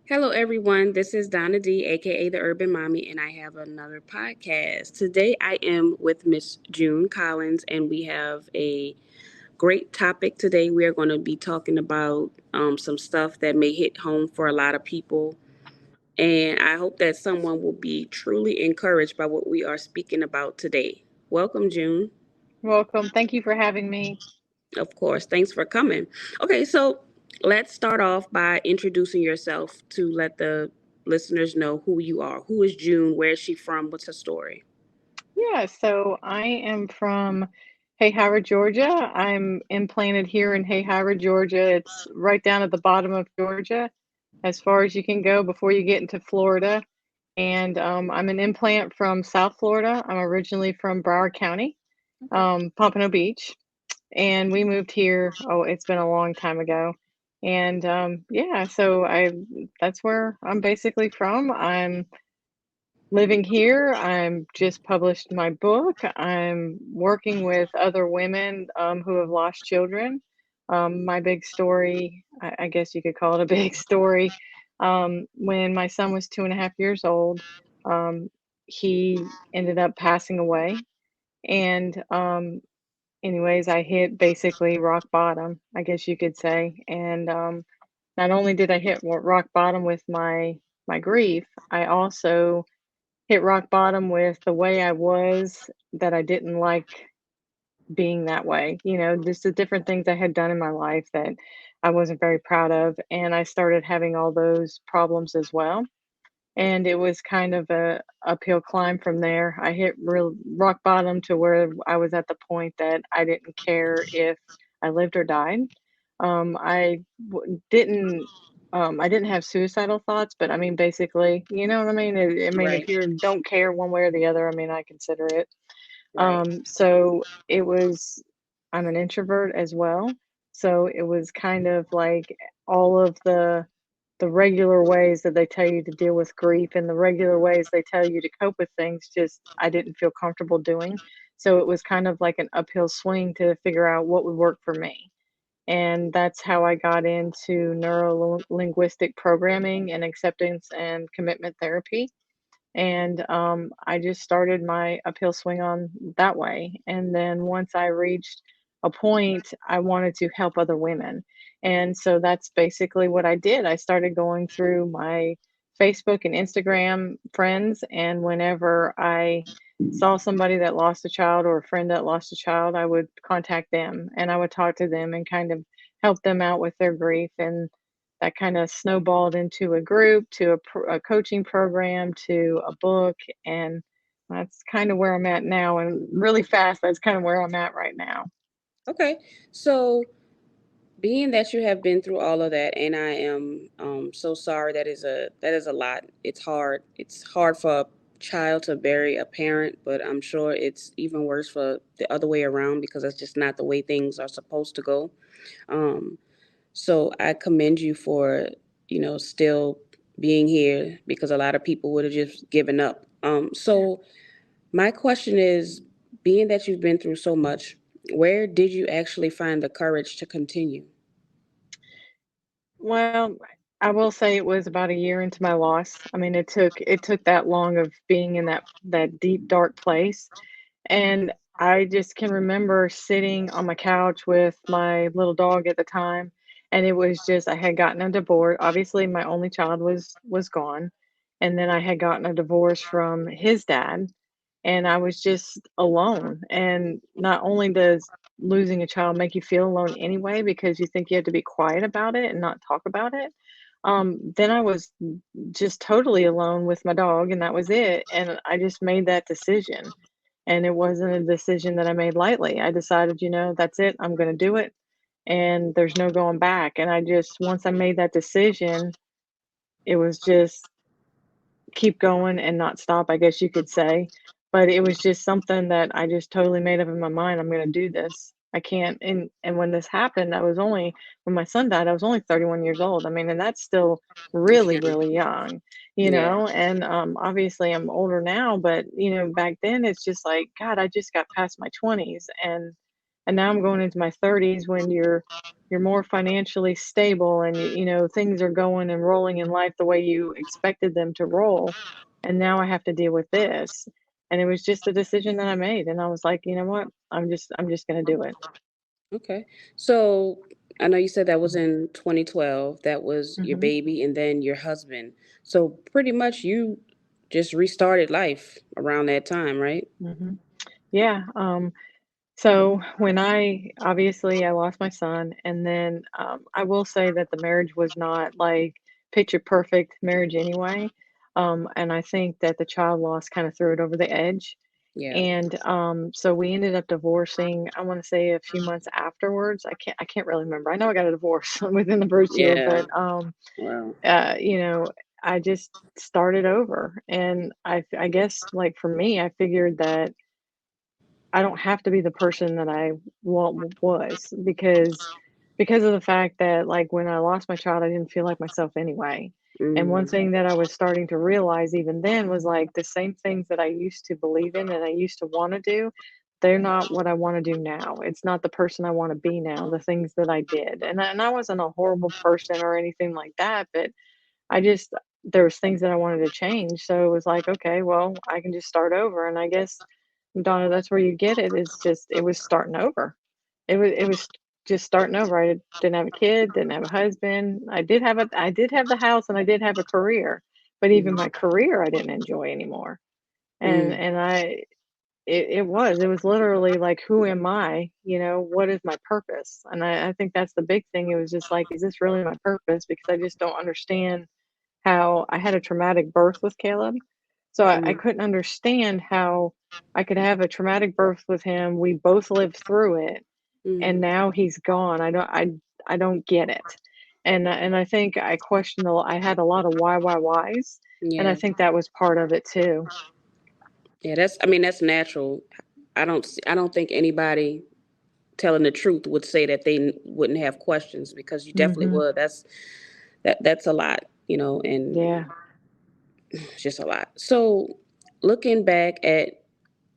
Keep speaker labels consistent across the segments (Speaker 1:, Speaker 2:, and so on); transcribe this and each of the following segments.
Speaker 1: Hello, everyone. This is Donna D, aka the Urban Mommy, and I have another podcast. Today, I am with Miss June Collins, and we have a great topic today. We are going to be talking about some stuff that may hit home for a lot of people, and I hope that someone will be truly encouraged by what we are speaking about today. Welcome, June.
Speaker 2: Welcome. Thank you for having me.
Speaker 1: Of course. Thanks for coming. Okay, so let's start off by introducing yourself to let the listeners know who you are. Who is June? Where is she from? What's her story?
Speaker 2: I am from Howard, Georgia. I'm implanted here in Howard, Georgia. It's right down at the bottom of Georgia, as far as you can go before you get into Florida. And I'm an implant from South Florida. I'm originally from Broward County,
Speaker 1: Okay.
Speaker 2: Pompano Beach. And we moved here, oh, it's been a long time ago. And that's where I'm basically from. I'm living here. I'm just published my book. I'm working with other women who have lost children. My big story, I guess you could call it a big story. When my son was 2.5 years old, um, he ended up passing away. And anyways, I hit basically rock bottom, I guess you could say. And not only did I hit rock bottom with my grief, I also hit rock bottom with the way I was, that I didn't like being that way. Just the different things I had done in my life that I wasn't very proud of. And I started having all those problems as well. And it was kind of a uphill climb from there. I hit real rock bottom to where I was at the point that I didn't care if I lived or died. I didn't. I didn't have suicidal thoughts, but I mean, basically, you know what I mean. I mean, if
Speaker 1: Right,
Speaker 2: you don't care one way or the other, I mean, I consider it.
Speaker 1: right,
Speaker 2: So it was. I'm an introvert as well, so it was kind of like all of the regular ways that they tell you to deal with grief and the regular ways they tell you to cope with things, just I didn't feel comfortable doing. So it was kind of like an uphill swing to figure out what would work for me. And that's how I got into neuro linguistic programming and acceptance and commitment therapy. And I just started my uphill swing on that way. And then once I reached a point, I wanted to help other women. And so that's basically what I did. I started going through my Facebook and Instagram friends. And whenever I saw somebody that lost a child or a friend that lost a child, I would contact them and I would talk to them and kind of help them out with their grief. And that kind of snowballed into a group, to a coaching program, to a book. And that's kind of where I'm at now. And really fast, that's kind of where I'm at right now.
Speaker 1: okay. So, being that you have been through all of that, and I am so sorry. That is a lot. It's hard. It's hard for a child to bury a parent, but I'm sure it's even worse for the other way around because that's just not the way things are supposed to go. Um, So I commend you for, still being here because a lot of people would have just given up. So my question is, being that you've been through so much, where did you actually find the courage to continue?
Speaker 2: Well, I will say it was about a year into my loss. I mean, it took that long of being in that deep dark place. And I just can remember sitting on my couch with my little dog at the time, and it was just I had gotten a divorce. Obviously, my only child was gone, and then I had gotten a divorce from his dad, and I was just alone. And not only does losing a child make you feel alone anyway because you think you have to be quiet about it and not talk about it, then I was just totally alone with my dog, and that was it. And I just made that decision, and it wasn't a decision that I made lightly. I decided, that's it. I'm going to do it. And there's no going back. And I just, once I made that decision, it was just keep going and not stop, I guess you could say. But it was just something that I just totally made up in my mind. I'm going to do this. I can't. And when this happened, when my son died, I was only 31 years old. I mean, and that's still really,
Speaker 1: Yeah.
Speaker 2: really young,
Speaker 1: Yeah.
Speaker 2: And obviously I'm older now, but back then it's just like, God, I just got past my 20s, and And now I'm going into my 30s when you're more financially stable and you know things are going and rolling in life the way you expected them to roll. And now I have to deal with this. And it was just a decision that I made and I was like, you know what? I'm just going to do it.
Speaker 1: Okay. So I know you said that was in 2012. That was your
Speaker 2: Mhm.
Speaker 1: baby and then your husband. So pretty much you just restarted life around that time, right?
Speaker 2: Mhm. Yeah, so when I lost my son, and then I will say that the marriage was not like picture perfect marriage anyway. And I think that the child loss kind of threw it over the edge.
Speaker 1: Yeah.
Speaker 2: And so we ended up divorcing, I want to say a few months afterwards. I can't really remember. I know I got a divorce within the first year,
Speaker 1: Yeah.
Speaker 2: but
Speaker 1: Wow.
Speaker 2: you know, I just started over. And I guess like for me, I figured that I don't have to be the person that I was because of the fact that, like, when I lost my child, I didn't feel like myself anyway. And one
Speaker 1: Mm,
Speaker 2: thing that I was starting to realize even then was, like, the same things that I used to believe in and I used to wanna do, they're not what I wanna do now. It's not the person I wanna be now, the things that I did. And I wasn't a horrible person or anything like that, but I just there was things that I wanted to change, so it was like, "Okay, well, I can just start over," and I guess, Donna, that's where you get it, is just it was starting over. It was just starting over. I didn't have a kid, didn't have a husband. I did have the house and I did have a career, but even
Speaker 1: mhm,
Speaker 2: my career I didn't enjoy anymore. And
Speaker 1: mm,
Speaker 2: and I it was literally like, "Who am I?" You know, "What is my purpose?" And I think that's the big thing. It was just like, "Is this really my purpose?" Because I just don't understand how I had a traumatic birth with Caleb. So I
Speaker 1: mm,
Speaker 2: couldn't understand how I could have a traumatic birth with him. We both lived through it, and
Speaker 1: mm.
Speaker 2: now he's gone. I don't get it. And I think I questioned I had a lot of whys, and I
Speaker 1: Yeah.
Speaker 2: think that was part of it too.
Speaker 1: Yeah, that's I mean that's natural. I don't think anybody telling the truth would say that they wouldn't have questions because you definitely
Speaker 2: Mhm.
Speaker 1: would. That's a lot, you know, and
Speaker 2: Yeah.
Speaker 1: it's just a lot. So, looking back at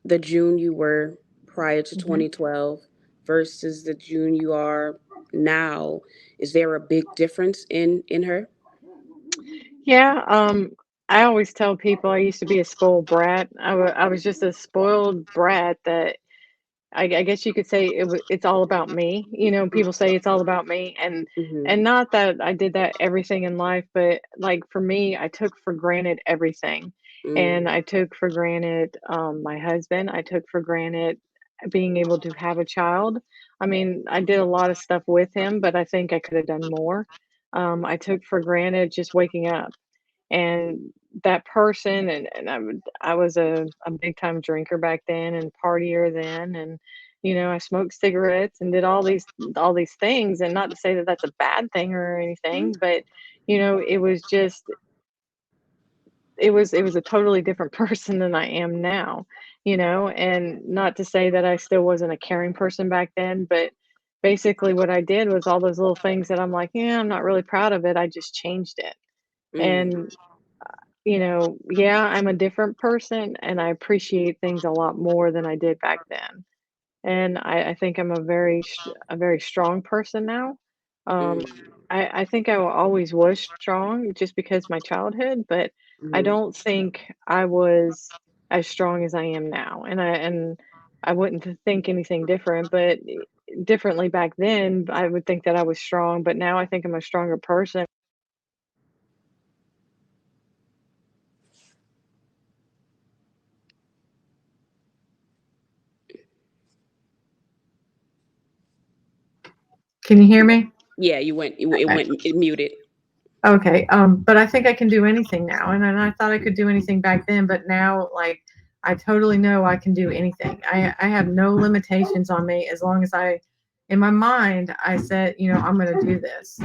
Speaker 1: the June you were prior to
Speaker 2: Mhm.
Speaker 1: 2012 versus the June you are now, is there a big difference in her?
Speaker 2: Yeah, I always tell people I used to be a spoiled brat. I was just a spoiled brat that I guess you could say it's all about me. You know, people say it's all about me,
Speaker 1: Mm-hmm.
Speaker 2: and not that I did that everything in life, but like for me, I took for granted everything, and
Speaker 1: Mm,
Speaker 2: I took for granted my husband. I took for granted being able to have a child. I mean, I did a lot of stuff with him, but I think I could have done more. I took for granted just waking up and that person and I was a big time drinker back then and partier then and you know I smoked cigarettes and did all these things and not to say that that's a bad thing or anything but you know it was a totally different person than I am now, you know, and not to say that I still wasn't a caring person back then, but basically what I did was all those little things that I'm like, yeah, I'm not really proud of it. I just changed it.
Speaker 1: mm,
Speaker 2: And you know, yeah, I'm a different person and I appreciate things a lot more than I did back then. And I think I'm a very strong person now. Um,
Speaker 1: mm,
Speaker 2: I think always was strong just because my childhood, but I
Speaker 1: mm,
Speaker 2: don't think I was as strong as I am now. And I wouldn't think anything different, but differently back then, I would think that I was strong, but now I think I'm a stronger person. Can you hear me?
Speaker 1: yeah, it
Speaker 2: Okay.
Speaker 1: went it muted.
Speaker 2: Okay, but I think I can do anything now, and I thought I could do anything back then, but now, like, I totally know I can do anything. I have no limitations on me as long as in my mind, I said, you know, I'm going to do this.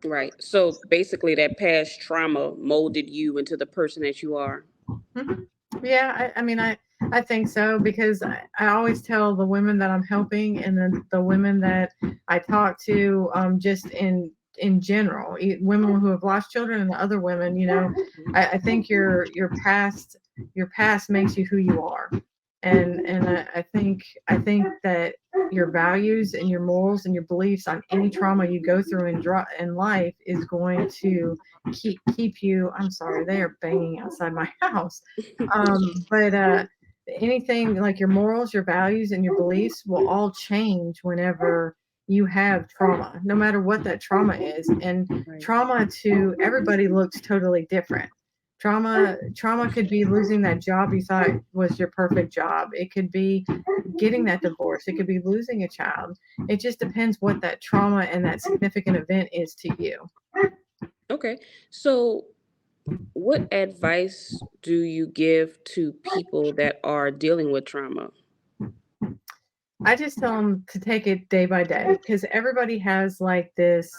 Speaker 1: Right. So basically, that past trauma molded you into the person that you are.
Speaker 2: Mhm. Yeah, I mean, I think so because I always tell the women that I'm helping and the women that I talk to, just in general, women who have lost children and the other women, you know, I think your past makes you who you are, And I think that your values and your morals and your beliefs on any trauma you go through in life is going to keep you. I'm sorry, they are banging outside my house. But anything like your morals, your values, and your beliefs will all change whenever you have trauma, no matter what that trauma is. And
Speaker 1: Right.
Speaker 2: trauma to everybody looks totally different. Trauma could be losing that job you thought was your perfect job. It could be getting that divorce. It could be losing a child. It just depends what that trauma and that significant event is to you.
Speaker 1: Okay. So, what advice do you give to people that are dealing with trauma?
Speaker 2: I just tell them to take it day by day because everybody has like this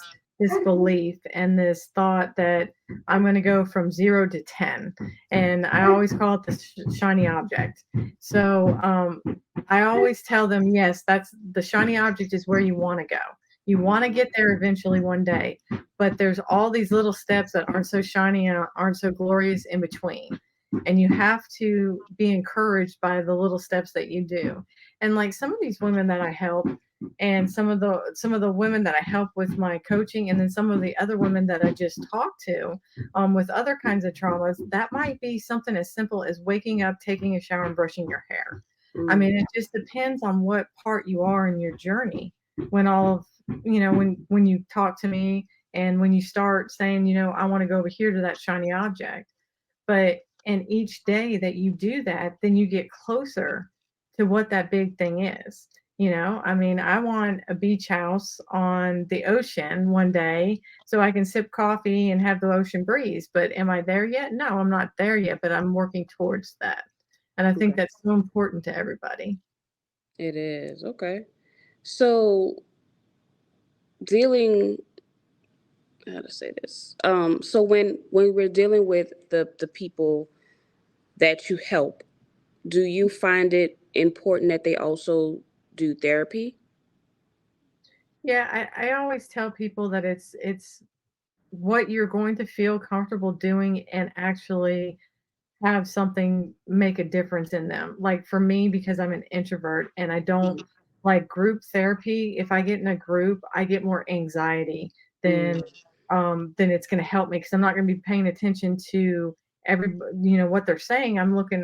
Speaker 2: belief and this thought that I'm going to go from 0 to 10, and I always call it the shiny object. So I always tell them, yes, that's the shiny object is where you want to go. You want to get there eventually one day, but there's all these little steps that aren't so shiny and aren't so glorious in between. And you have to be encouraged by the little steps that you do. And like some of these women that I help, and some of the women that I help with my coaching, and then some of the other women that I just talk to with other kinds of traumas, that might be something as simple as waking up, taking a shower, and brushing your hair. I
Speaker 1: Mm,
Speaker 2: mean, it just depends on what part you are in your journey. When all of when you talk to me and when you start saying, I want to go over here to that shiny object, but and each day that you do that, then you get closer to what that big thing is. I mean, I want a beach house on the ocean one day so I can sip coffee and have the ocean breeze. But am I there yet? No, I'm not there yet, but I'm working towards that. And I think
Speaker 1: okay.
Speaker 2: that's so important to everybody.
Speaker 1: It is. Okay. So, dealing how to say this. So when we're dealing with the people that you help, do you find it important that they also do therapy?
Speaker 2: Yeah, I always tell people that it's what you're going to feel comfortable doing and actually have something make a difference in them. Like for me, because I'm an introvert and I don't
Speaker 1: Mm,
Speaker 2: like group therapy, if I get in a group, I get more anxiety than
Speaker 1: mm,
Speaker 2: then it's going to help me because I'm not going to be paying attention to every what they're saying. I'm looking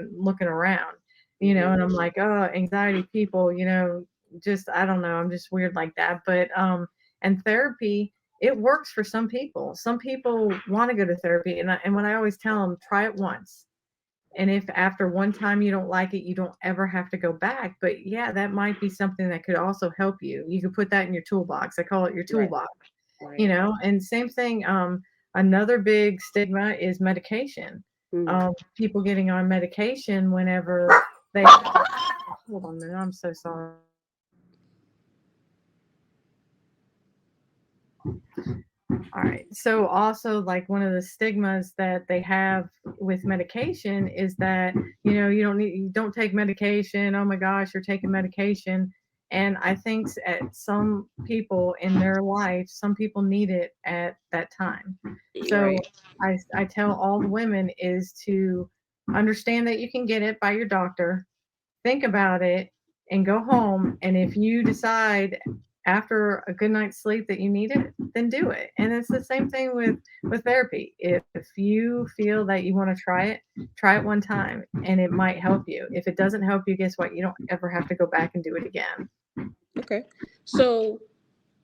Speaker 2: around,
Speaker 1: mm-hmm.
Speaker 2: and I'm like, oh, anxiety people, just I don't know, I'm just weird like that. But and therapy, it works for some people. Some people want to go to therapy, and when I always tell them, try it once. And if after one time you don't like it, you don't ever have to go back. But yeah, that might be something that could also help you. You could put that in your toolbox. I call it your
Speaker 1: Right.
Speaker 2: toolbox,
Speaker 1: Right.
Speaker 2: and same thing. Another big stigma is medication.
Speaker 1: Mm.
Speaker 2: People getting on medication whenever they hold on a minute. I'm so sorry. All right. So also like one of the stigmas that they have with medication is that, you don't take medication. Oh my gosh, you're taking medication. And I think at some people in their life, some people need it at that time. So
Speaker 1: Right.
Speaker 2: I tell all the women is to understand that you can get it by your doctor, think about it, and go home. And if you decide after a good night's sleep that you need it, then do it. And it's the same thing with therapy. If you feel that you want to try it one time and it might help you. If it doesn't help you, guess what? You don't ever have to go back and do it again.
Speaker 1: Okay. So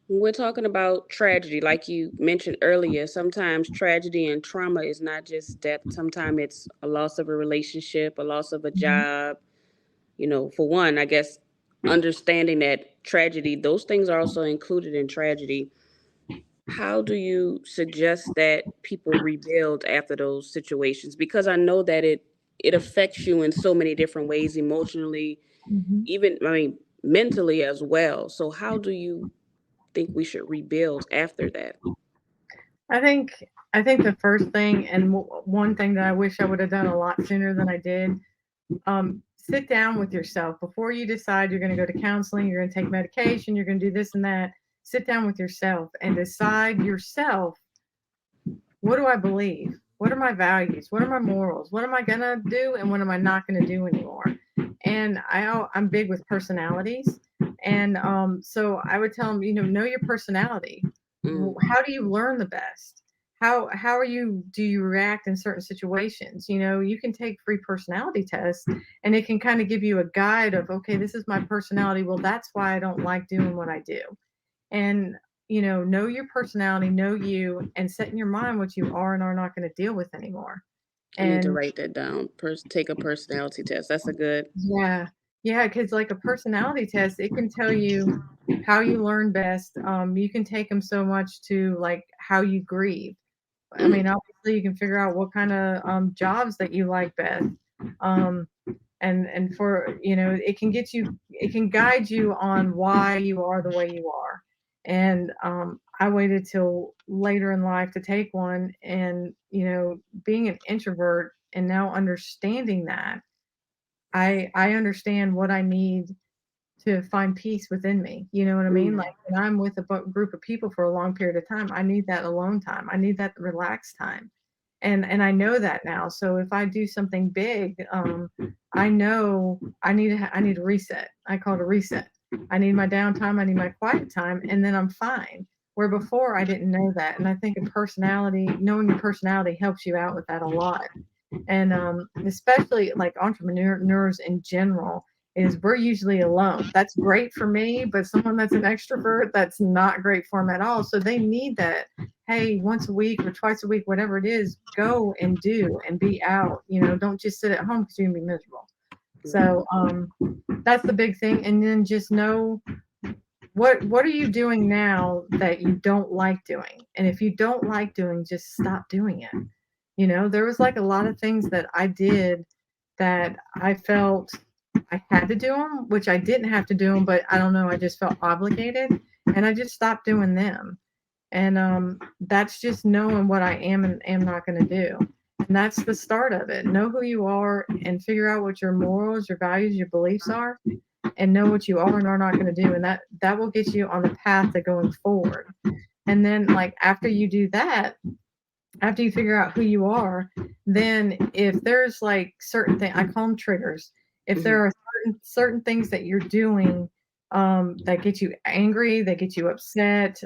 Speaker 1: when we're talking about tragedy, like you mentioned earlier, sometimes tragedy and trauma is not just death. Sometimes it's a loss of a relationship, a loss of a
Speaker 2: Mhm.
Speaker 1: job. For one, I guess understanding that tragedy, those things are also included in tragedy. How do you suggest that people rebuild after those situations? Because I know that it affects you in so many different ways, emotionally,
Speaker 2: Mhm.
Speaker 1: even I mean mentally as well. So how do you think we should rebuild after that?
Speaker 2: I think I think the first thing and one thing that I wish I would have done a lot sooner than I did, sit down with yourself before you decide you're going to go to counseling, you're going to take medication, you're going to do this and that. Sit down with yourself and decide yourself, what do I believe? What are my values? What are my morals? What am I going to do and what am I not going to do anymore? And I'm big with personalities. And so I would tell them, know your personality.
Speaker 1: Mm.
Speaker 2: How do you learn the best? How are you do you react in certain situations? You can take free personality tests, and it can kind of give you a guide of, okay, this is my personality. Well, that's why I don't like doing what I do. And know your personality, know you, and set in your mind what you are and are not going to deal with anymore.
Speaker 1: I need to
Speaker 2: And
Speaker 1: write that down. Take a personality test. That's a good.
Speaker 2: yeah. Yeah, because like a personality test, it can tell you how you learn best. You can take them so much to like how you grieve. I
Speaker 1: Mm.
Speaker 2: mean, obviously, you can figure out what kind of jobs that you like best. Um, and for it can it can guide you on why you are the way you are. And I waited till later in life to take one, and being an introvert and now understanding that, I understand what I need to find peace within me. You know what I mean?
Speaker 1: Mm.
Speaker 2: Like when I'm with a group of people for a long period of time, I need that alone time. I need that relaxed time. And I know that now. So if I do something big, I know I need a reset. I call it a reset. I need my downtime. I need my quiet time, and then I'm fine. Where before I didn't know that, and I think a personality, knowing your personality, helps you out with that a lot. And especially like entrepreneurs in general, is we're usually alone. That's great for me, but someone that's an extrovert, that's not great for them at all. So they need that. Hey, once a week or twice a week, whatever it is, go and do and be out. Don't just sit at home because you're gonna be miserable.
Speaker 1: Right.
Speaker 2: So that's the big thing. And then just know what are you doing now that you don't like doing. And if you don't like doing, just stop doing it. There was like a lot of things that I did that I felt I had to do them, which I didn't have to do them, but I don't know, I just felt obligated, and I just stopped doing them. And that's just knowing what I am and am not going to do. And that's the start of it. Know who you are and figure out what your morals, your values, your beliefs are, and know what you are and are not going to do. And that will get you on the path to going forward. And then, like, after you do that, after you figure out who you are, then if there's like certain things, I call them triggers. If
Speaker 1: Hmm.
Speaker 2: there are certain things that you're doing that get you angry, that get you upset,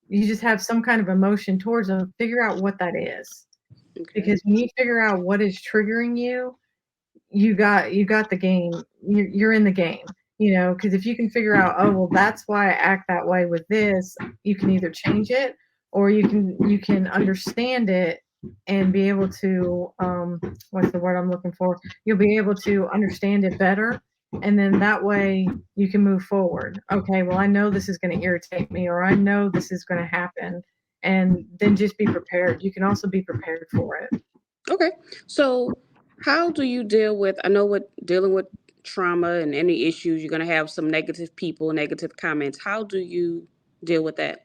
Speaker 2: you just have some kind of emotion towards them, figure out what that is.
Speaker 1: Okay.
Speaker 2: Because when you figure out what is triggering you, you got the game. You're in the game. Because if you can figure out, oh well, that's why I act that way with this, you can either change it, or you can understand it and be able to what's the word I'm looking for? You'll be able to understand it better, and then that way you can move forward. Okay, well, I know this is going to irritate me, or I know this is going to happen, and then just be prepared. You can also be prepared for it.
Speaker 1: Okay. So, how do you deal with? I know what dealing with trauma and any issues, you're gonna have some negative people, negative comments. How do you deal with that?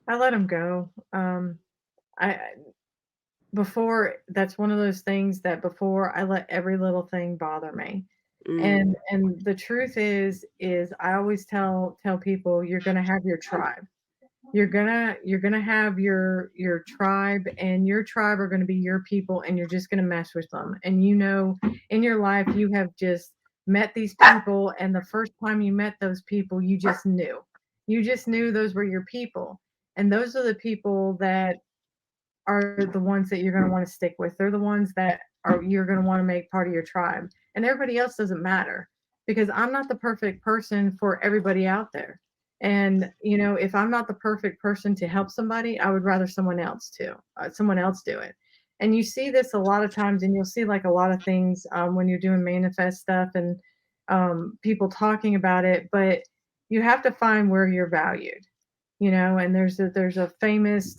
Speaker 2: I let them go. I before that's one of those things that before I let every little thing bother me.
Speaker 1: Mm.
Speaker 2: And the truth is I always tell people, you're going to have your tribe. You're going to have your tribe, and your tribe are going to be your people, and you're just going to mess with them. And in your life you have just met these people, and the first time you met those people, you just knew. You just knew those were your people. And those are the people that are the ones that you're going to want to stick with. They're the ones that are you're going to want to make part of your tribe. And everybody else doesn't matter, because I'm not the perfect person for everybody out there. And if I'm not the perfect person to help somebody, I would rather someone else do it. And you see this a lot of times, and you'll see like a lot of things when you're doing manifest stuff, and people talking about it. But you have to find where you're valued. And there's a famous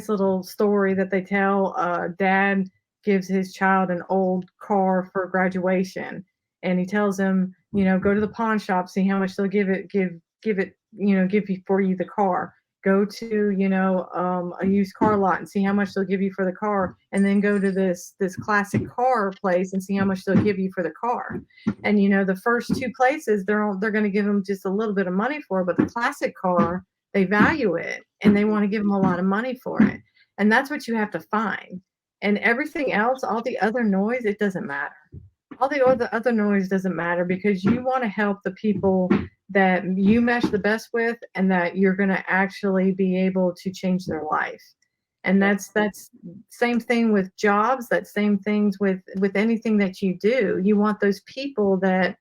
Speaker 2: little story that they tell. Dad gives his child an old car for graduation, and he tells him, go to the pawn shop, see how much they'll give you for you the car. Go to a used car lot and see how much they'll give you for the car, and then go to this classic car place and see how much they'll give you for the car. And the first two places, they're going to give them just a little bit of money for, but the classic car, they value it and they want to give them a lot of money for it. And that's what you have to find. And everything else, all the other noise, it doesn't matter. All the other noise doesn't matter because you want to help the people that you mesh the best with and that you're going to actually be able to change their life. And
Speaker 1: Okay.
Speaker 2: that's same thing with jobs, that same things with anything that you do. You want those people that,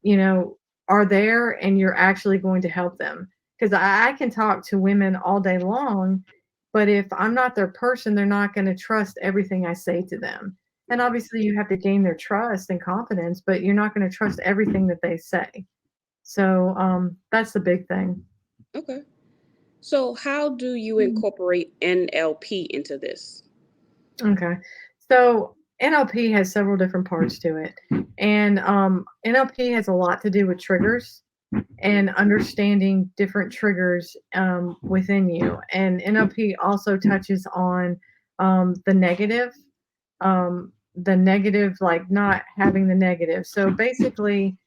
Speaker 2: you know, are there and you're actually going to help them. Because I can talk to women all day long, but if I'm not their person, they're not going to trust everything I say to them. And obviously, you have to gain their trust and confidence, but you're not going to trust everything that they say. So that's the big thing.
Speaker 1: Okay. So, how do you incorporate NLP into this?
Speaker 2: Okay. So NLP has several different parts to it. And NLP has a lot to do with triggers and understanding different triggers within you. And NLP also touches on the negative, like not having the negative. So basically,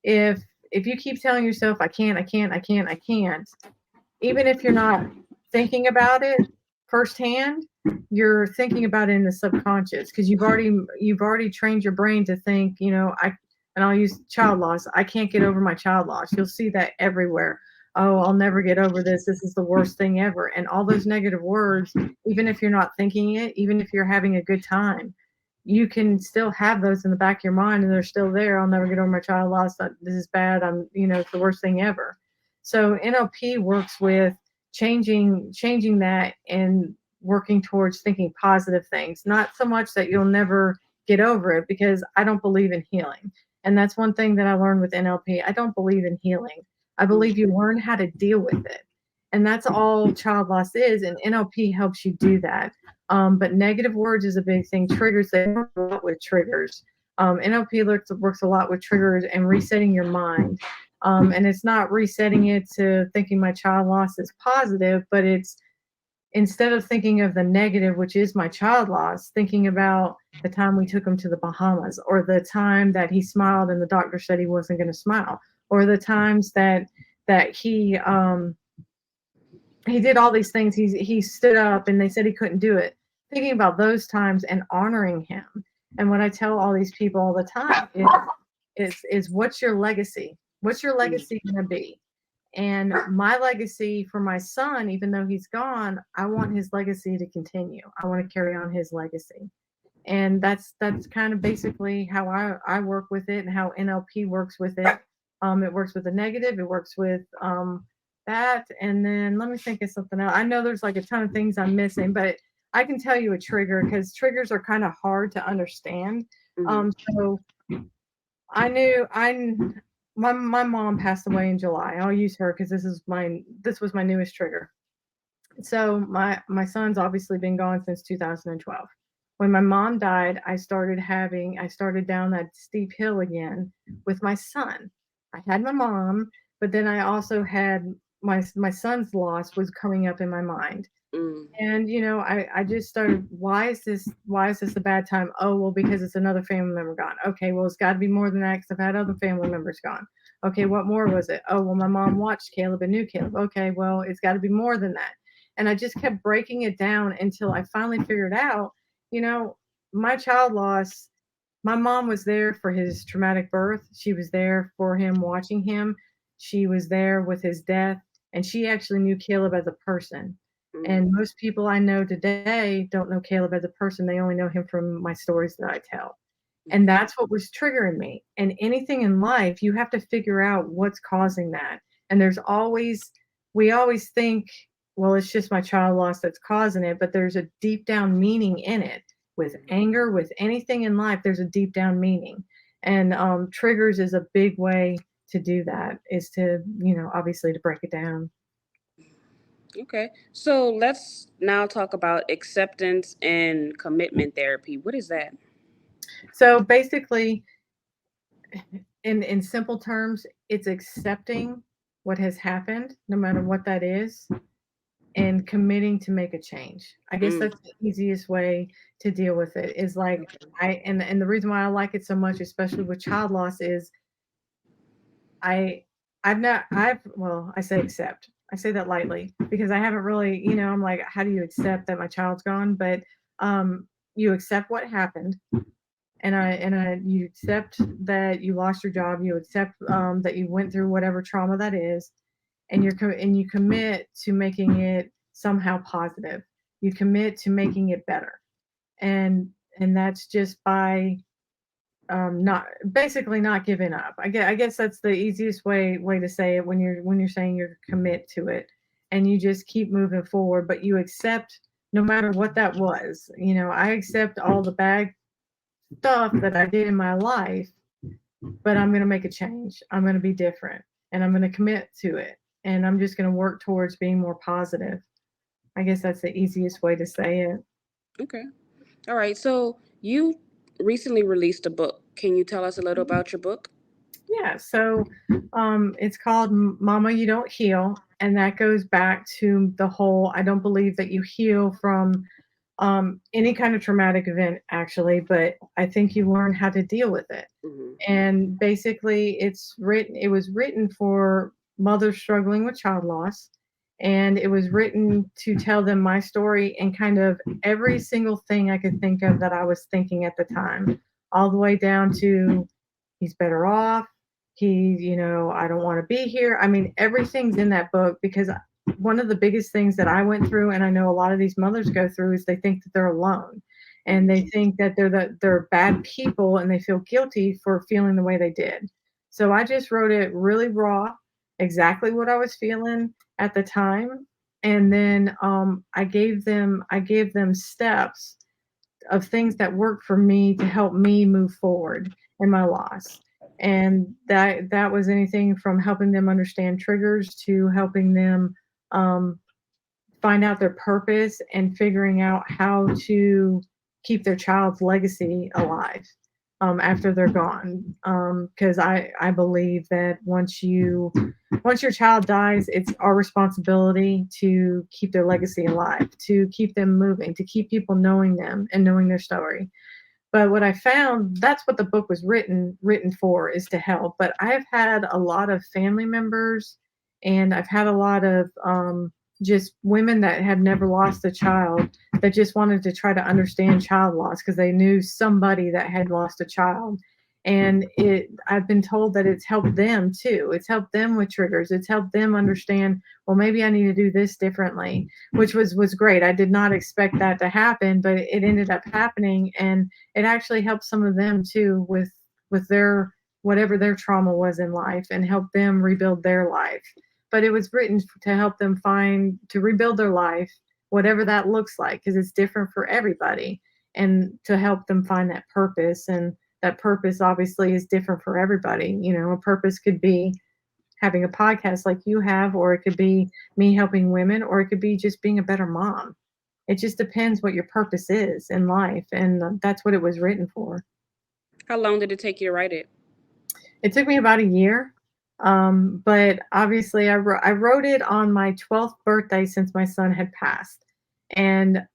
Speaker 2: if if you keep telling yourself, "I can't, I can't, I can't, I can't," even if you're not thinking about it firsthand, you're thinking about it in the subconscious because you've already trained your brain to think, and I'll use child loss. I can't get over my child loss. You'll see that everywhere. Oh, I'll never get over this. This is the worst thing ever. And all those negative words, even if you're not thinking it, even if you're having a good time, you can still have those in the back of your mind and they're still there. I'll never get over my child loss. This is bad. It's the worst thing ever. So NLP works with changing that and working towards thinking positive things, not so much that you'll never get over it because I don't believe in healing. And that's one thing that I learned with NLP. I don't believe in healing. I
Speaker 1: Mm.
Speaker 2: believe you learn how to deal with it. And that's all child loss is. And NLP helps you do that. But negative words is a big thing. Triggers, they work a lot with triggers. NLP works a lot with triggers and resetting your mind. And it's not resetting it to thinking my child loss is positive, but it's instead of thinking of the negative, which is my child loss, thinking about the time we took him to the Bahamas, or the time that he smiled and the doctor said he wasn't going to smile, or the times that he did all these things. He stood up and they said he couldn't do it. Thinking about those times and honoring him. And what I tell all these people all the time is what's your legacy? What's your
Speaker 1: Mm.
Speaker 2: legacy going to be? And my legacy for my son, even though he's gone, I want his legacy to continue. I want to carry on his legacy. And that's kind of basically how I work with it and how NLP works with it. It works with the negative, it works with that. And then let me think of something else. I know there's like a ton of things I'm missing, but I can tell you a trigger because triggers are kind of hard to understand.
Speaker 1: Mhm.
Speaker 2: So I knew I my mom passed away in July. I'll use her because this was my newest trigger. So my son's obviously been gone since 2012. When my mom died, I started down that steep hill again with my son. I had my mom, but then I also had my son's loss was coming up in my mind.
Speaker 1: Mm.
Speaker 2: And I just started, why is this a bad time? Oh, well, because it's another family member gone. Okay, well, it's got to be more than that because I've had other family members gone. Okay, what more was it? Oh, well, my mom watched Caleb and knew Caleb. Okay, well, it's got to be more than that. And I just kept breaking it down until I finally figured out, you know, my child loss, my mom was there for his traumatic birth. She was there for him, watching him. She was there with his death, and she actually knew Caleb as a person.
Speaker 1: Mm.
Speaker 2: And most people I know today don't know Caleb as a person. They only know him from my stories that I tell. And that's what was triggering me. And anything in life, you have to figure out what's causing that. And we always think, well, it's just my child loss that's causing it, but there's a deep down meaning in it. With anger, with anything in life, there's a deep down meaning. And triggers is a big way to do that, is to, obviously to break it down.
Speaker 1: Okay. So let's now talk about acceptance and commitment therapy. What is that?
Speaker 2: So basically, in simple terms, it's accepting what has happened, no matter what that is, and committing to make a change. I guess
Speaker 1: Mm.
Speaker 2: that's the easiest way to deal with it. Is like and the reason why I like it so much, especially with child loss, is I I've not I've well, I say accept. I say that lightly because I haven't really, I'm like, how do you accept that my child's gone? But
Speaker 3: you accept what happened, and you accept that you lost your job, you accept that you went through whatever trauma that is, and and you commit to making it somehow positive. You commit to making it better, and that's just by not basically not giving up. I guess that's the easiest way to say it when you're saying you commit to it, and you just keep moving forward, but you accept no matter what that was. I accept all the bad stuff that I did in my life, but I'm going to make a change. I'm going to be different, and I'm going to commit to it, and I'm just going to work towards being more positive. I guess that's the easiest way to say it.
Speaker 1: Okay. All right. So you recently released a book. Can you tell us a little about your book?
Speaker 3: Yeah, so it's called Mama You Don't Heal, and that goes back to the whole I don't believe that you heal from any kind of traumatic event, actually, but I think you learn how to deal with it.
Speaker 1: Hmm.
Speaker 3: And basically, it was written for mothers struggling with child loss, and it was written to tell them my story and kind of every single thing I could think of that I was thinking at the time, all the way down to he's better off. I don't want to be here. I mean, everything's in that book because one of the biggest things that I went through, and I know a lot of these mothers go through, is they think that they're alone, and they think that they're bad people, and they feel guilty for feeling the way they did. So I just wrote it really raw, exactly what I was feeling at the time, and then I gave them steps of things that worked for me to help me move forward in my loss. And that was anything from helping them understand triggers to helping them um, find out their purpose and figuring out how to keep their child's legacy alive after they're gone. Because I believe that once your child dies, it's our responsibility to keep their legacy alive, to keep them moving, to keep people knowing them and knowing their story. But what I found, that's what the book was written for, is to help. But I've had a lot of family members, and I've had a lot of just women that have never lost a child that just wanted to try to understand child loss because they knew somebody that had lost a child. And I've been told that it's helped them too. It's helped them with triggers. It's helped them understand, well, maybe I need to do this differently, which was great. I did not expect that to happen, but it ended up happening, and it actually helped some of them too with their whatever their trauma was in life, and help them rebuild their life. But it was written to help them to rebuild their life, whatever that looks like, because it's different for everybody, and to help them find that purpose. And that purpose obviously is different for everybody. A purpose could be having a podcast like you have, or it could be me helping women, or it could be just being a better mom. It just depends what your purpose is in life, and that's what it was written for.
Speaker 1: How long did it take you to write it?
Speaker 3: It took me about a year, but obviously I wrote it on my 12th birthday since my son had passed, and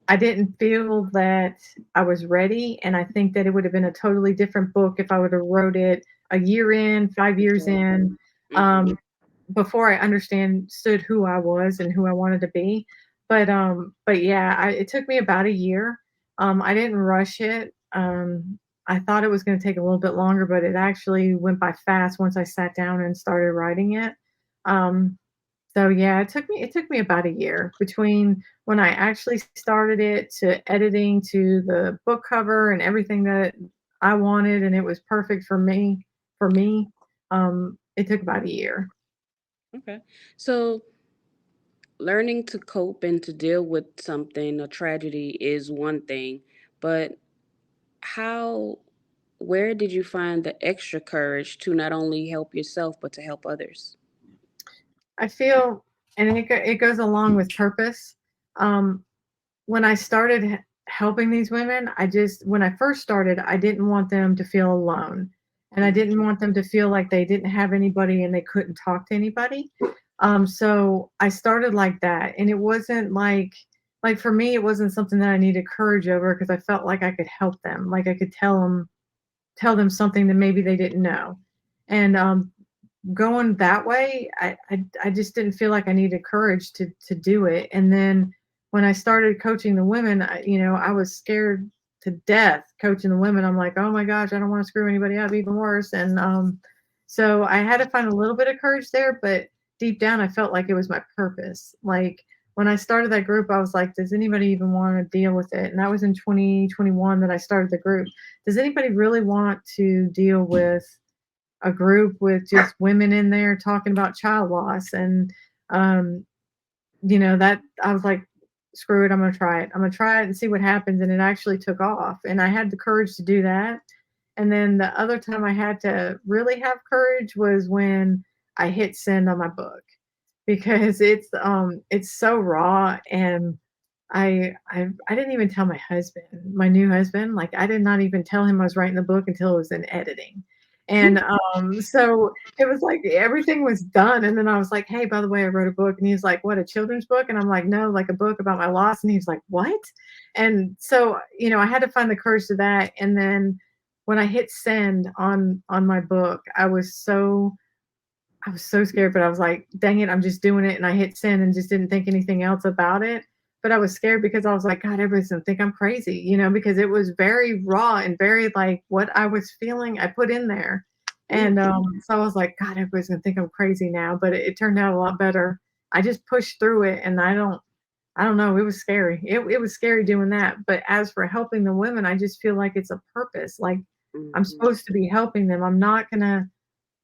Speaker 3: I didn't feel that I was ready, and I think that it would have been a totally different book if I would have wrote it a year in, 5 years in,
Speaker 1: Hmm.
Speaker 3: um, before I understood who I was and who I wanted to be. But yeah, it took me about a year. I didn't rush it. I thought it was going to take a little bit longer, but it actually went by fast once I sat down and started writing it. Um, so yeah, it took me about a year between when I actually started it to editing to the book cover and everything that I wanted, and it was perfect for me. For me, it took about a year.
Speaker 1: Okay. So learning to cope and to deal with something, a tragedy, is one thing, but how, where did you find the extra courage to not only help yourself, but to help others?
Speaker 3: I feel, and it goes along with purpose. Um, when I started helping these women, when I first started, I didn't want them to feel alone. And I didn't want them to feel like they didn't have anybody and they couldn't talk to anybody. So I started like that. And it wasn't like for me, it wasn't something that I needed courage over because I felt like I could help them. Like I could tell them something that maybe they didn't know. And going that way, I just didn't feel like I needed courage to do it. And then when I started coaching the women, I was scared to death coaching the women. I'm like, oh my gosh, I don't want to screw anybody up, even worse. And so I had to find a little bit of courage there, but deep down, I felt like it was my purpose. Like when I started that group, I was like, does anybody even want to deal with it? And that was in 2021 that I started the group. Does anybody really want to deal with a group with just women in there talking about child loss? And um, that I was like, screw it, I'm gonna try it. I'm gonna try it and see what happens. And it actually took off. And I had the courage to do that. And then the other time I had to really have courage was when I hit send on my book because it's so raw. And I didn't even tell my husband, my new husband, like I did not even tell him I was writing the book until it was in editing. And so it was like everything was done. And then I was like, hey, by the way, I wrote a book. And he was like, what, a children's book? And I'm like, no, like a book about my loss. And he was like, what? And so, I had to find the courage to that. And then when I hit send on my book, I was so scared, but I was like, dang it, I'm just doing it. And I hit send and just didn't think anything else about it. But I was scared because I was like, God, everybody's gonna think I'm crazy, because it was very raw and very like what I was feeling, I put in there. And so I was like, God, everybody's gonna think I'm crazy now. But it turned out a lot better. I just pushed through it, and I don't know, it was scary. It was scary doing that. But as for helping the women, I just feel like it's a purpose. Like I'm
Speaker 1: Mm-hmm.
Speaker 3: supposed to be helping them. I'm not gonna,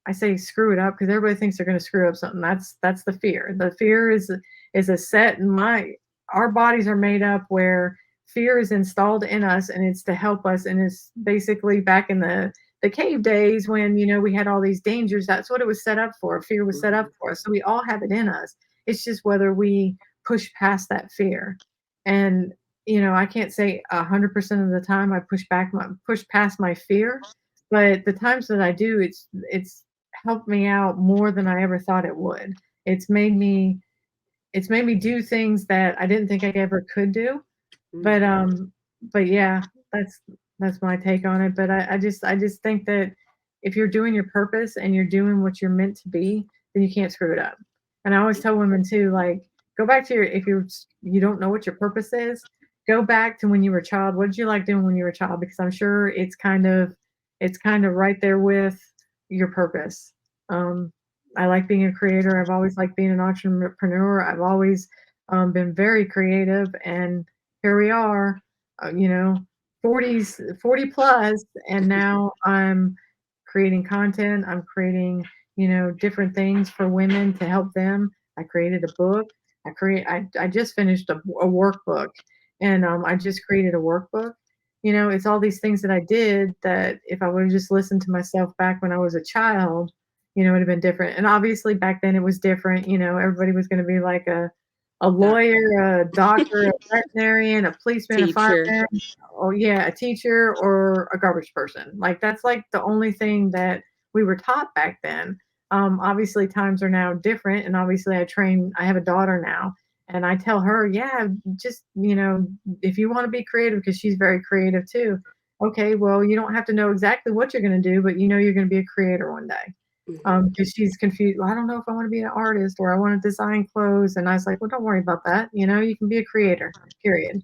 Speaker 3: I say screw it up because everybody thinks they're going to screw up something. That's the fear. The fear is a set in my our bodies are made up where fear is installed in us, and it's to help us. And it's basically back in the cave days when we had all these dangers. That's what it was set up for. Fear was set up for us. So we all have it in us. It's just whether we push past that fear. And I can't say 100% of the time I push past my fear, but the times that I do, it's helped me out more than I ever thought it would. It's made me it's made me do things that I didn't think I ever could do. But
Speaker 1: Mm-hmm.
Speaker 3: but yeah, that's that's my take on it. But I just think that if you're doing your purpose and you're doing what you're meant to be, then you can't screw it up. And I always tell women too, like, go back to your if you don't know what your purpose is, go back to when you were a child. What did you like doing when you were a child? Because I'm sure it's kind of right there with your purpose. Um, I like being a creator. I've always liked being an entrepreneur. I've always been very creative, and here we are, uh, you know, 40 plus, and now I'm creating content. I'm creating, different things for women to help them. I created a book. I just finished a workbook, and I just created a workbook. It's all these things that I did that if I would have just listened to myself back when I was a child, it would have been different. And obviously back then it was different. Everybody was going to be like a
Speaker 1: Doctor,
Speaker 3: lawyer, a doctor, a veterinarian, a policeman, a
Speaker 1: teacher.
Speaker 3: fireman, oh yeah, a teacher or a garbage person. Like that's like the only thing that we were taught back then. Obviously times are now different, and obviously I have a daughter now, and I tell her, yeah, just if you want to be creative, because she's very creative too. Okay, well, you don't have to know exactly what you're going to do, but you're going to be a creator one day.
Speaker 1: Mm-hmm.
Speaker 3: Because she's confused. Well, I don't know if I want to be an artist or I want to design clothes. And I was like, well, don't worry about that. You can be a creator, period.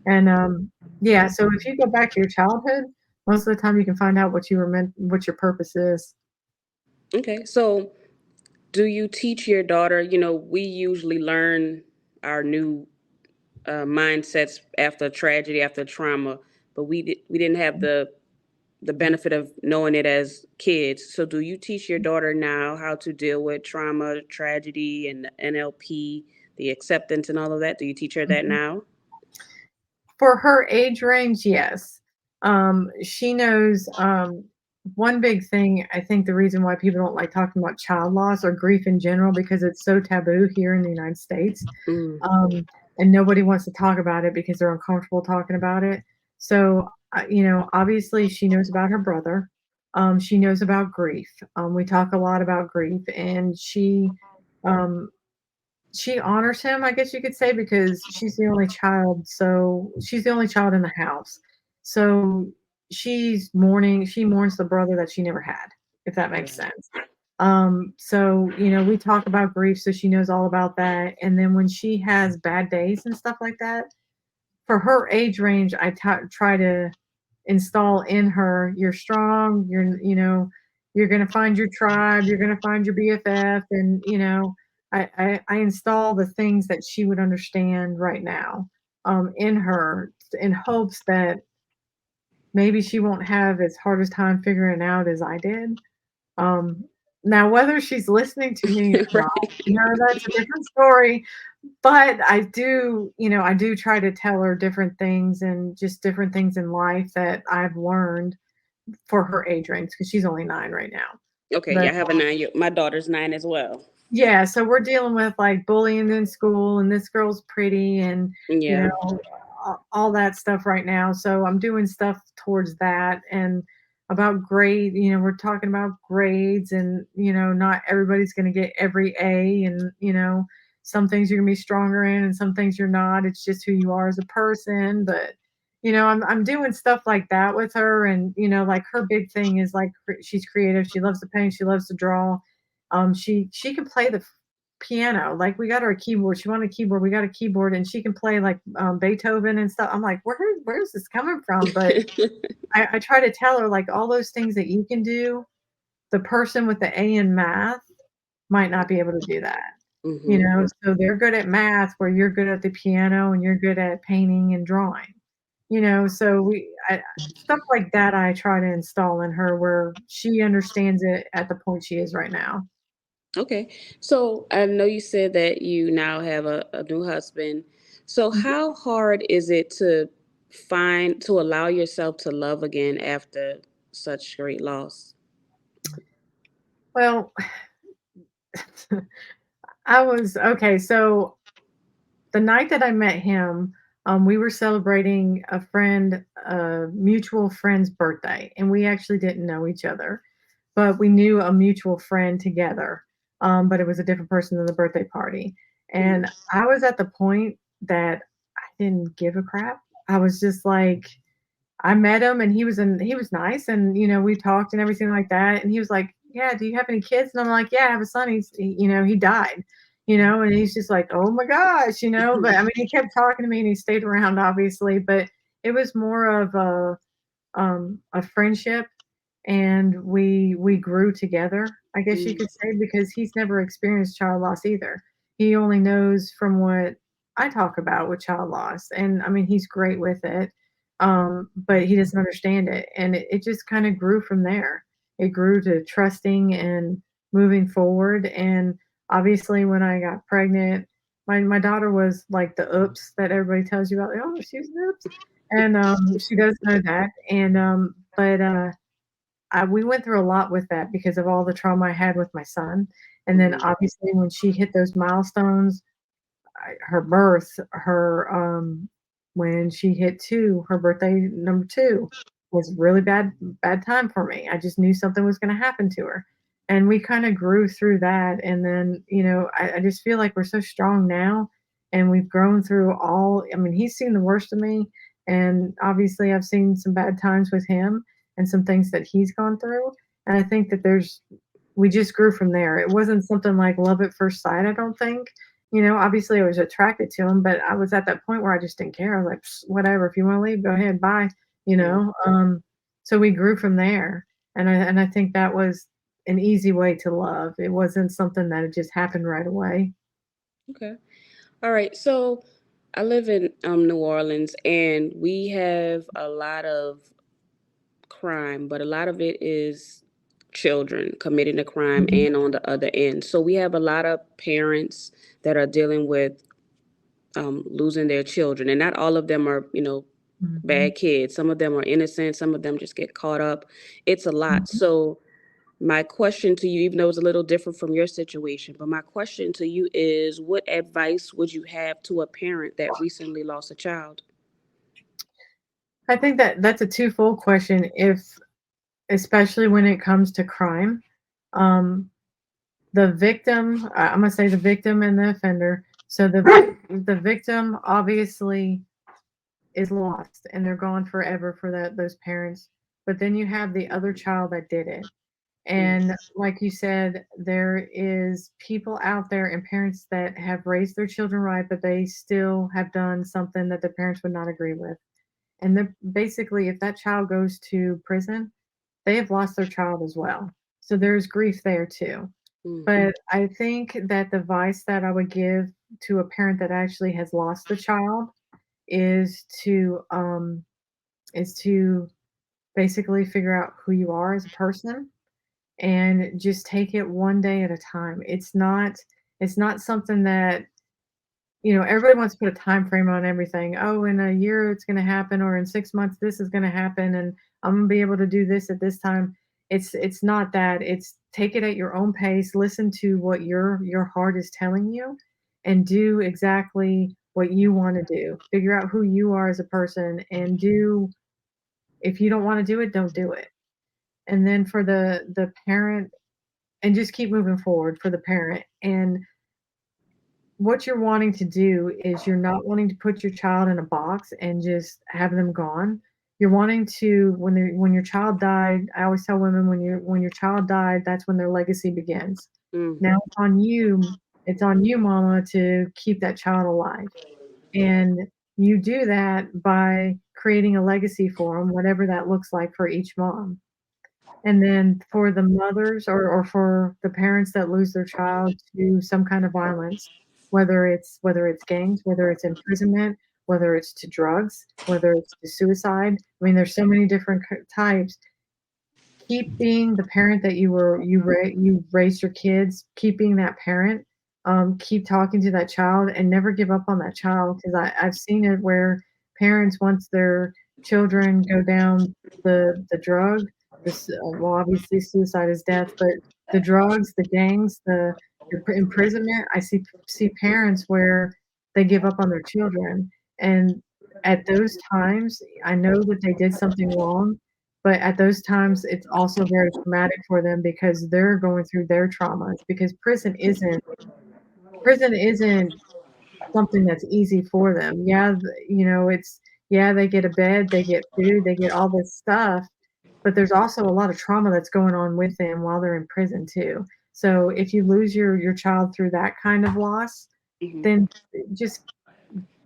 Speaker 3: And yeah, so if you go back to your childhood, most of the time you can find out what you were meant, what your purpose is.
Speaker 1: Okay, so do you teach your daughter? We usually learn our new mindsets after tragedy, after trauma, but we didn't have the benefit of knowing it as kids. So do you teach your daughter now how to deal with trauma, tragedy, and the NLP, the acceptance, and all of that? Do you teach her that
Speaker 3: Mhm.
Speaker 1: now?
Speaker 3: For her age range, yes. She knows one big thing. I think the reason why people don't like talking about child loss or grief in general because it's so taboo here in the United States.
Speaker 1: Mm,
Speaker 3: um, and nobody wants to talk about it because they're uncomfortable talking about it. So, obviously, she knows about her brother. She knows about grief. We talk a lot about grief, and um, she honors him, I guess you could say, because she's the only child. So she's the only child in the house. So she mourns the brother that she never had, if that makes
Speaker 1: right.
Speaker 3: sense. So, we talk about grief, so she knows all about that. And then when she has bad days and stuff like that, for her age range, try to install in her, you're strong, you're going to find your tribe, you're going to find your BFF. And, I install the things that she would understand right now, in her, in hopes that maybe she won't have as hard a time figuring it out as I did. Um, Now, whether she's listening to me or not,
Speaker 1: Right.
Speaker 3: that's a different story. But I do try to tell her different things and just different things in life that I've learned for her age range, because she's only 9 right now.
Speaker 1: Okay,
Speaker 3: But
Speaker 1: yeah, I have a 9 year. My daughter's 9 as well.
Speaker 3: yeah, so we're dealing with, like, bullying in school, and this girl's pretty, and, you
Speaker 1: Yeah.
Speaker 3: know, all that stuff right now, so I'm doing stuff towards that. And about grade, we're talking about grades, and, not everybody's gonna get every A, and, some things you're gonna be stronger in and some things you're not. It's just who you are as a person. But, I'm doing stuff like that with her. And, like, her big thing is, like, she's creative, she loves to paint, she loves to draw. She can play the piano. Like, we got her a keyboard. She wanted a keyboard. We got a keyboard, and she can play, like, Beethoven and stuff. I'm like, where's this coming from? But I try to tell her, like, all those things that you can do, the person with the A in math might not be able to do that.
Speaker 1: Hmm.
Speaker 3: So they're good at math where you're good at the piano and you're good at painting and drawing. So stuff like that I try to install in her where she understands it at the point she is right now.
Speaker 1: Okay. So I know you said that you now have a new husband. So
Speaker 3: Mhm.
Speaker 1: how hard is it to allow yourself to love again after such great loss?
Speaker 3: Well, I was okay. So the night that I met him, we were celebrating a mutual friend's birthday, and we actually didn't know each other, but we knew a mutual friend together. But it was a different person than the birthday party.
Speaker 1: Hmm.
Speaker 3: And I was at the point that I didn't give a crap. I was just like, I met him, and he was nice, and, we talked and everything like that. And he was like, "Yeah, do you have any kids?" And I'm like, "Yeah, I have a son. He died." And he's just like, "Oh my gosh," but I mean, he kept talking to me and he stayed around, obviously. But it was more of a friendship, and we grew together, I guess you
Speaker 1: Hmm.
Speaker 3: could say, because he's never experienced child loss either. He only knows from what I talk about with child loss. And I mean, he's great with it, but he doesn't understand it. And it just kind of grew from there. It grew to trusting and moving forward. And obviously, when I got pregnant, my daughter was like the oops that everybody tells you about. Like, oh, she's an oops. And she does know that. And but we went through a lot with that because of all the trauma I had with my son. And then
Speaker 1: Hmm.
Speaker 3: obviously when she hit those milestones, her birth, her when she hit 2, her birthday number 2 was really bad time for me. I just knew something was going to happen to her. And we kind of grew through that. And then, I just feel like we're so strong now, and we've grown through all. I mean, he's seen the worst of me, and obviously I've seen some bad times with him and some things that he's gone through. And I think that we just grew from there. It wasn't something like love at first sight, I don't think. Obviously I was attracted to him, but I was at that point where I just didn't care. I was like, "Psst, whatever, if you want to leave, go ahead, bye." You
Speaker 1: Right.
Speaker 3: know. So we grew from there, and I think that was an easy way to love. It wasn't something that had just happened right away.
Speaker 1: Okay. All right. So I live in New Orleans, and we have a lot of crime, but a lot of it is children committing a crime
Speaker 3: Mhm,
Speaker 1: and on the other end. So we have a lot of parents that are dealing with losing their children, and not all of them are,
Speaker 3: mhm,
Speaker 1: bad kids. Some of them are innocent. Some of them just get caught up. It's a lot.
Speaker 3: mhm.
Speaker 1: So my question to you, even though it's a little different from your situation, but my question to you is, what advice would you have to a parent that recently lost a child?
Speaker 3: I think that that's a twofold question. If Especially when it comes to crime, um, the victim. I'm gonna say the victim and the offender. So the victim obviously is lost and they're gone forever for those parents. But then you have the other child that did it. And like you said, there is people out there and parents that have raised their children right, but they still have done something that the parents would not agree with. And then basically, if that child goes to prison, they have lost their child as well. So there's grief there too.
Speaker 1: Mm-hmm.
Speaker 3: But I think that the advice that I would give to a parent that actually has lost the child is to basically figure out who you are as a person and just take it one day at a time. It's not something that, everybody wants to put a time frame on everything. Oh, in a year it's going to happen, or in 6 months this is going to happen, and I'm going to be able to do this at this time. It's not that. It's take it at your own pace. Listen to what your heart is telling you, and do exactly what you want to do. Figure out who you are as a person, and do. If you don't want to do it, don't do it. And then for the parent, and just keep moving forward for the parent. And what you're wanting to do is you're not wanting to put your child in a box and just have them gone. You're wanting to, when your child died, I always tell women, when your child died, that's when their legacy begins. Now
Speaker 1: Mm-hmm.
Speaker 3: it's on you, mama, to keep that child alive. And you do that by creating a legacy for them, whatever that looks like for each mom. And then for the mothers, or for the parents that lose their child to some kind of violence, whether it's gangs, whether it's imprisonment, whether it's to drugs, whether it's to suicide. I mean, there's so many different types. Keep being the parent that you raised your kids. Keep being that parent. Keep talking to that child and never give up on that child, because I've seen it where parents, once their children go down the drug, well, obviously suicide is death, but the drugs, the gangs, the imprisonment, I see parents where they give up on their children. And at those times, I know that they did something wrong, but at those times, it's also very traumatic for them because they're going through their traumas, because prison isn't something that's easy for them. Yeah, yeah, they get a bed, they get food, they get all this stuff, but there's also a lot of trauma that's going on with them while they're in prison too. So if you lose your child through that kind of loss,
Speaker 1: Mm-hmm.
Speaker 3: then just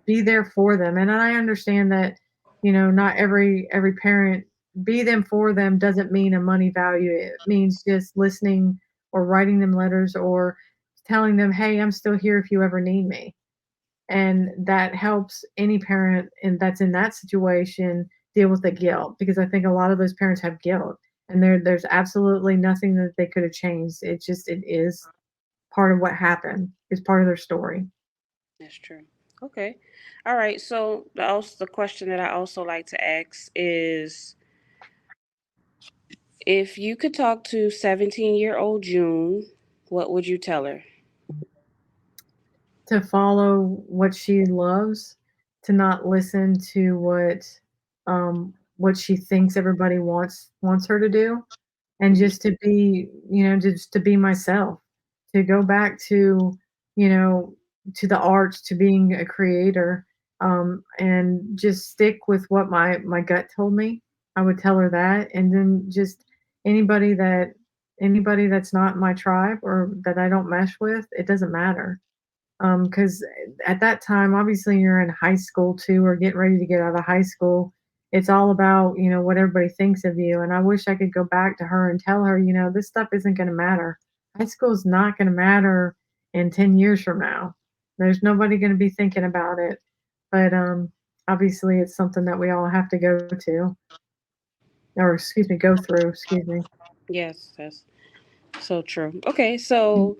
Speaker 3: be there for them. And I understand that, not every parent, be them for them doesn't mean a money value. It means just listening, or writing them letters, or telling them, "Hey, I'm still here if you ever need me." And that helps any parent and that's in that situation deal with the guilt, because I think a lot of those parents have guilt, and there's absolutely nothing that they could have changed. It is part of what happened. It's part of their story.
Speaker 1: That's true. Okay. All right. So the question that I also like to ask is, if you could talk to 17-year-old June, what would you tell her?
Speaker 3: To follow what she loves, to not listen to what she thinks everybody wants her to do, and
Speaker 1: Mm-hmm.
Speaker 3: just to be myself, to go back you know to the arts, to being a creator, and just stick with what my gut told me. I would tell her that. And then just anybody that anybody that's not my tribe or that I don't mesh with, it doesn't matter. Because at that time, obviously, you're in high school too, or getting ready to get out of high school. It's all about, what everybody thinks of you. And I wish I could go back to her and tell her, this stuff isn't going to matter. High school is not going to matter in 10 years from now. There's nobody going to be thinking about it. But obviously, it's something that we all have to go to, or excuse me, go through. Excuse me.
Speaker 1: Yes, that's so true. Okay, so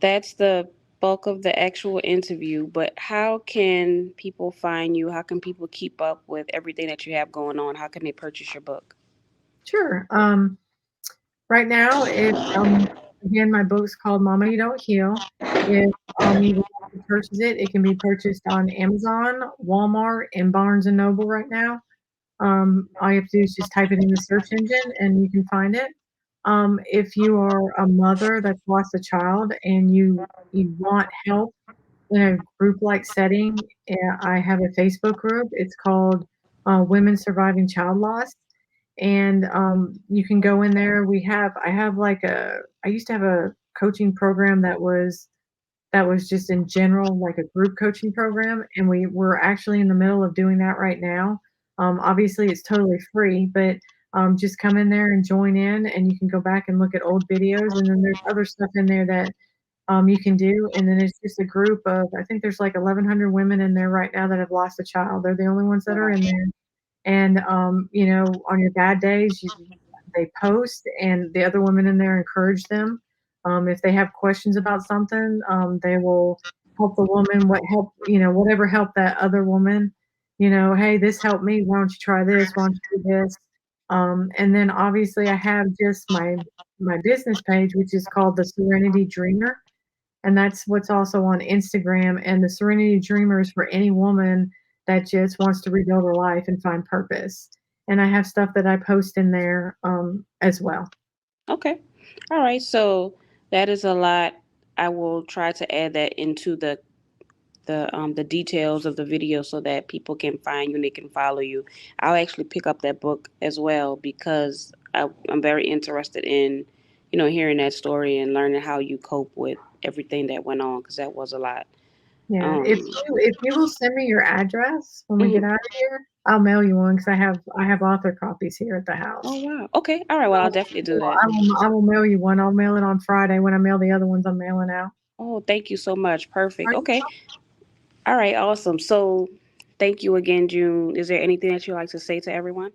Speaker 1: that's the bulk of the actual interview, but how can people find you? How can people keep up with everything that you have going on? How can they purchase your book?
Speaker 3: Sure. Right now, if again, my book's called Mama You Don't Heal. If you would like to purchase it, it can be purchased on Amazon, Walmart, and Barnes and Noble right now. All you have to do is just type it in the search engine and you can find it. If you are a mother that's lost a child and you want help in a group like setting, I have a Facebook group. It's called Women Surviving Child Loss, and you can go in there. I have like a I used to have a coaching program that was just in general, like a group coaching program, and we're actually in the middle of doing that right now. Obviously, it's totally free, but just come in there and join in, and you can go back and look at old videos, and then there's other stuff in there that you can do, and then it's just a group of I think there's like 1,100 women in there right now that have lost a child. They're the only ones that are
Speaker 1: Wow.
Speaker 3: in there, and you know, on your bad days, they post, and the other women in there encourage them. If they have questions about something, they will help the woman. What help, you know, whatever help that other woman. You know, hey, this helped me. Why don't you try this? Why don't you do this? And then obviously, I have just my business page, which is called the Serenity Dreamer, and that's what's also on Instagram. And the Serenity Dreamer is for any woman that just wants to rebuild her life and find purpose. And I have stuff that I post in there as well.
Speaker 1: Okay. All right. So that is a lot. I will try to add that into the details of the video so that people can find you and they can follow you. I'll actually pick up that book as well because I'm very interested in, hearing that story and learning how you cope with everything that went on because that was a lot.
Speaker 3: Yeah,
Speaker 1: Um.
Speaker 3: if you will send me your address when we get
Speaker 1: Mhm.
Speaker 3: out of here, I'll mail you one because I have author copies here at the
Speaker 1: Oh
Speaker 3: house.
Speaker 1: wow. Okay. All right. Well, I'll definitely do that.
Speaker 3: I will mail you one. I'll mail it on Friday. When I mail the other ones, I'm mailing out.
Speaker 1: Oh, thank you so much. Perfect.
Speaker 3: Are you
Speaker 1: Okay. All right. Awesome. So, thank you again, June. Is there anything that you'd like to say to everyone?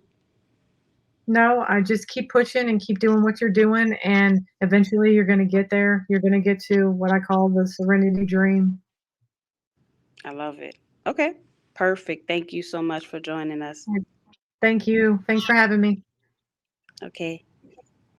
Speaker 3: No, I just keep pushing and keep doing what you're doing, and eventually you're going to get there. You're going to get to what I call the serenity dream.
Speaker 1: I love it. Okay. Perfect. Thank you so much for joining us.
Speaker 3: Thank you. Thanks for having me.
Speaker 1: Okay.